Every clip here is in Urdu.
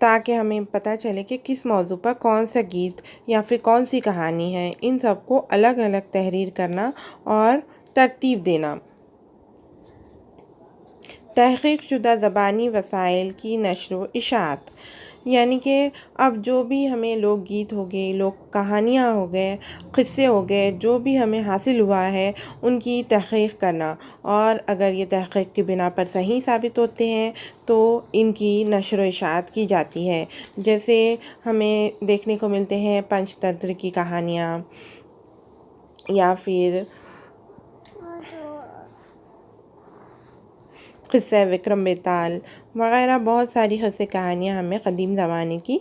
تاکہ ہمیں پتہ چلے کہ کس موضوع پر کون سا گیت یا پھر کون سی کہانی ہے۔ ان سب کو الگ الگ تحریر کرنا اور ترتیب دینا۔ تحقیق شدہ زبانی وسائل کی نشر و اشاعت، یعنی کہ اب جو بھی ہمیں لوک گیت ہو گئے، لوک کہانیاں ہو گئے، قصے ہو گئے، جو بھی ہمیں حاصل ہوا ہے ان کی تحقیق کرنا، اور اگر یہ تحقیق کی بنا پر صحیح ثابت ہوتے ہیں تو ان کی نشر و اشاعت کی جاتی ہے۔ جیسے ہمیں دیکھنے کو ملتے ہیں پنچ تنتر کی کہانیاں، یا پھر قصہ وکرم بیتال وغیرہ، بہت ساری قصے کہانیاں ہمیں قدیم زمانے کی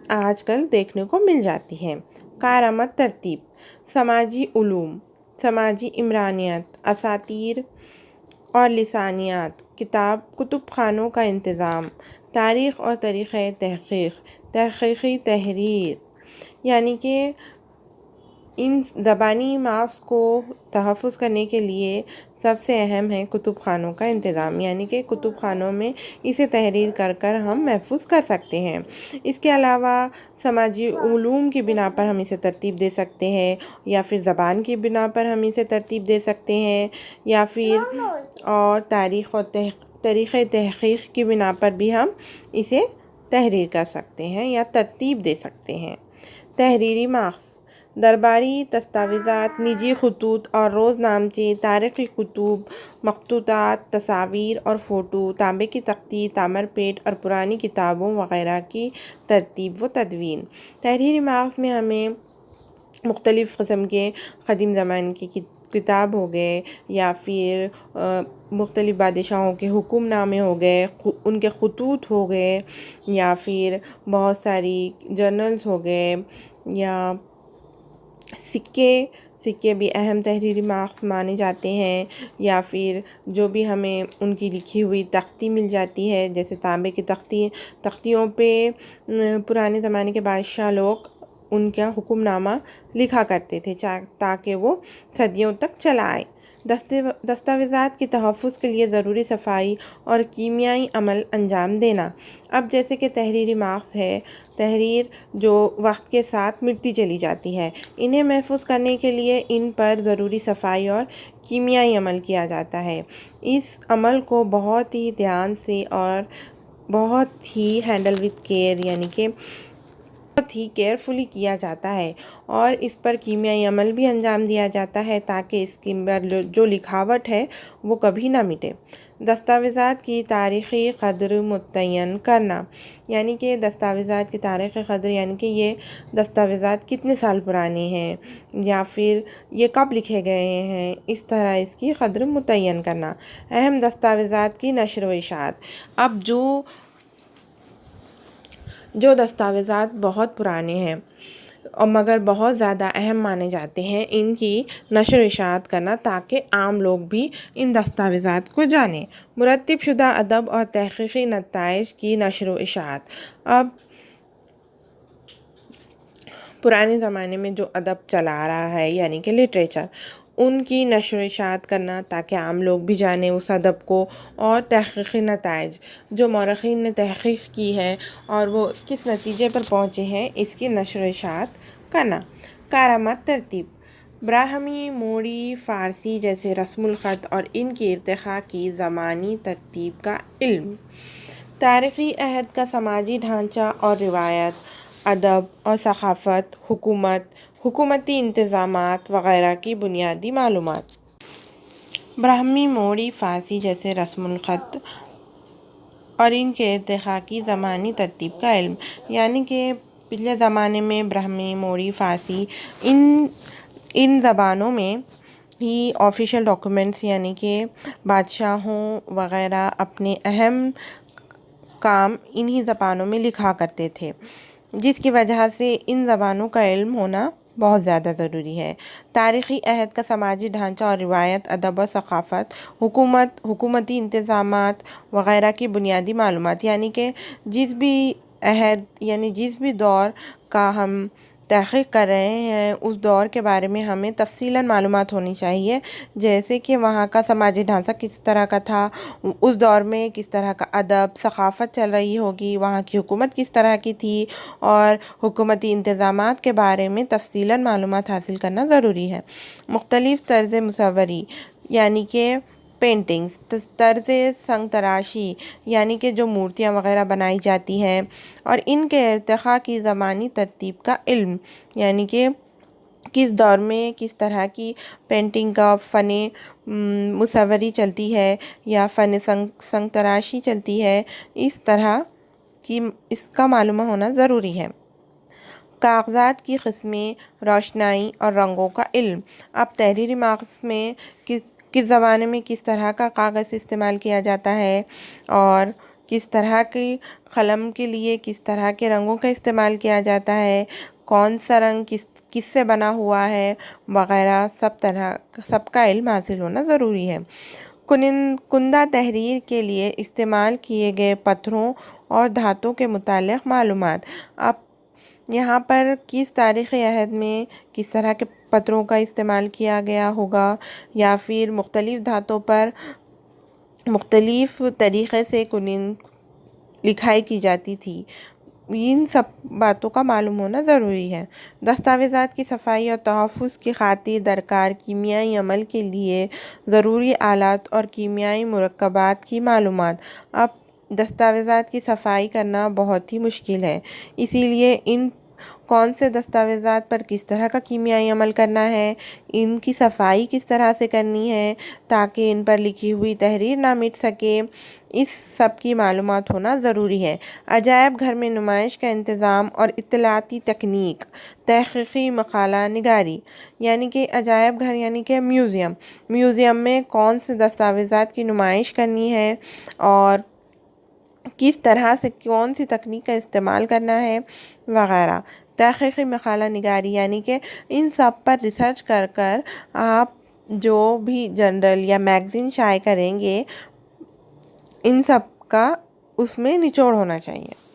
آج کل دیکھنے کو مل جاتی ہیں۔ کارآمد ترتیب، سماجی علوم، سماجی عمرانیت، اساطیر اور لسانیات، کتب خانوں کا انتظام، تاریخ اور طریقۂ تحقیق، تحقیقی تحریر، یعنی کہ ان زبانی ماس کو تحفظ کرنے کے لیے سب سے اہم ہے کتب خانوں کا انتظام، یعنی کہ کتب خانوں میں اسے تحریر کر کر ہم محفوظ کر سکتے ہیں۔ اس کے علاوہ سماجی علوم کی بنا پر ہم اسے ترتیب دے سکتے ہیں، یا پھر زبان کی بنا پر ہم اسے ترتیب دے سکتے ہیں، یا پھر اور تاریخ اور طریقۂ تحقیق کی بنا پر بھی ہم اسے تحریر کر سکتے ہیں یا ترتیب دے سکتے ہیں۔ تحریری ماخذ، درباری دستاویزات، نجی خطوط اور روز نامچے، تاریخی کتب، مخطوطات، تصاویر اور فوٹو، تانبے کی تختی، تامر پیٹ اور پرانی کتابوں وغیرہ کی ترتیب و تدوین۔ تحریری ماخذ میں ہمیں مختلف قسم کے قدیم زمانے کی کتاب ہو گئے، یا پھر مختلف بادشاہوں کے حکم نامے ہو گئے، ان کے خطوط ہو گئے، یا پھر بہت ساری جرنلز ہو گئے، یا سکے بھی اہم تحریری ماخذ مانے جاتے ہیں، یا پھر جو بھی ہمیں ان کی لکھی ہوئی تختی مل جاتی ہے، جیسے تانبے کی تختیوں پہ پرانے زمانے کے بادشاہ لوگ ان کا حکم نامہ لکھا کرتے تھے تاکہ وہ صدیوں تک چلا آئے۔ دستاویزات کے تحفظ کے لیے ضروری صفائی اور کیمیائی عمل انجام دینا۔ اب جیسے کہ تحریری ماخذ ہے، تحریر جو وقت کے ساتھ مٹتی چلی جاتی ہے، انہیں محفوظ کرنے کے لیے ان پر ضروری صفائی اور کیمیائی عمل کیا جاتا ہے۔ اس عمل کو بہت ہی دھیان سے اور بہت ہی ہینڈل وتھ کیئر، یعنی کہ بہت ہی کیئرفلی کیا جاتا ہے، اور اس پر کیمیائی عمل بھی انجام دیا جاتا ہے تاکہ اس کی جو لکھاوٹ ہے وہ کبھی نہ مٹے۔ دستاویزات کی تاریخی قدر متعین کرنا، یعنی کہ دستاویزات کی تاریخی قدر، یعنی کہ یہ دستاویزات کتنے سال پرانے ہیں یا پھر یہ کب لکھے گئے ہیں، اس طرح اس کی قدر متعین کرنا۔ اہم دستاویزات کی نشر و اشاعت، اب جو دستاویزات بہت پرانے ہیں اور مگر بہت زیادہ اہم مانے جاتے ہیں، ان کی نشر و اشاعت کرنا تاکہ عام لوگ بھی ان دستاویزات کو جانیں۔ مرتب شدہ ادب اور تحقیقی نتائج کی نشر و اشاعت، اب پرانے زمانے میں جو ادب چلا آ رہا ہے، یعنی کہ لٹریچر، ان کی نشر و اشاعت کرنا تاکہ عام لوگ بھی جانیں اس ادب کو، اور تحقیقی نتائج جو مورخین نے تحقیق کی ہے اور وہ کس نتیجے پر پہنچے ہیں، اس کی نشر و اشاعت کرنا۔ کارآمد ترتیب، براہمی، موری، فارسی جیسے رسم الخط اور ان کی ارتقاء کی زمانی ترتیب کا علم، تاریخی عہد کا سماجی ڈھانچہ اور روایت، ادب اور ثقافت، حکومتی انتظامات وغیرہ کی بنیادی معلومات۔ براہمی، موری، فارسی جیسے رسم الخط اور ان کے ارتقاء کی زمانی ترتیب کا علم، یعنی کہ پچھلے زمانے میں براہمی، موری، فارسی، ان زبانوں میں ہی آفیشیل ڈاکیومنٹس، یعنی کہ بادشاہوں وغیرہ اپنے اہم کام انہی زبانوں میں لکھا کرتے تھے، جس کی وجہ سے ان زبانوں کا علم ہونا بہت زیادہ ضروری ہے۔ تاریخی عہد کا سماجی ڈھانچہ اور روایت، ادب اور ثقافت، حکومتی انتظامات وغیرہ کی بنیادی معلومات، یعنی کہ جس بھی عہد، یعنی جس بھی دور کا ہم تحقیق کر رہے ہیں اس دور کے بارے میں ہمیں تفصیلاً معلومات ہونی چاہیے، جیسے کہ وہاں کا سماجی ڈھانچہ کس طرح کا تھا، اس دور میں کس طرح کا ادب ثقافت چل رہی ہوگی، وہاں کی حکومت کس طرح کی تھی، اور حکومتی انتظامات کے بارے میں تفصیلاً معلومات حاصل کرنا ضروری ہے۔ مختلف طرز مصوری یعنی کہ پینٹنگز، طرز سنگ تراشی یعنی کہ جو مورتیاں وغیرہ بنائی جاتی ہیں، اور ان کے ارتقاء کی زمانی ترتیب کا علم، یعنی کہ کس دور میں کس طرح کی پینٹنگ کا فن مصوری چلتی ہے یا فن سنگ تراشی چلتی ہے، اس کا معلومہ ہونا ضروری ہے۔ کاغذات کی قسمیں، روشنائی اور رنگوں کا علم۔ اب تحریری مارکس میں کس زمانے میں کس طرح کا کاغذ استعمال کیا جاتا ہے، اور کس طرح کی قلم کے لیے کس طرح کے رنگوں کا استعمال کیا جاتا ہے، کون سا رنگ کس سے بنا ہوا ہے وغیرہ، سب کا علم حاصل ہونا ضروری ہے۔ کندہ تحریر کے لیے استعمال کیے گئے پتھروں اور دھاتوں کے متعلق معلومات۔ اب یہاں پر کس تاریخی عہد میں کس طرح کے پتھروں کا استعمال کیا گیا ہوگا، یا پھر مختلف دھاتوں پر مختلف طریقے سے لکھائی کی جاتی تھی، ان سب باتوں کا معلوم ہونا ضروری ہے۔ دستاویزات کی صفائی اور تحفظ کی خاطر درکار کیمیائی عمل کے لیے ضروری آلات اور کیمیائی مرکبات کی معلومات۔ اب دستاویزات کی صفائی کرنا بہت ہی مشکل ہے، اسی لیے ان کون سے دستاویزات پر کس طرح کا کیمیائی عمل کرنا ہے، ان کی صفائی کس طرح سے کرنی ہے تاکہ ان پر لکھی ہوئی تحریر نہ مٹ سکے، اس سب کی معلومات ہونا ضروری ہے۔ عجائب گھر میں نمائش کا انتظام اور اطلاعاتی تکنیک۔ تحقیقی مقالہ نگاری یعنی کہ عجائب گھر یعنی کہ میوزیم میں کون سے دستاویزات کی نمائش کرنی ہے اور کس طرح سے کون سی تکنیک کا استعمال کرنا ہے وغیرہ۔ تحقیقی مقالہ نگاری یعنی کہ ان سب پر ریسرچ کر آپ جو بھی جرنل یا میگزین شائع کریں گے، ان سب کا اس میں نچوڑ ہونا چاہیے۔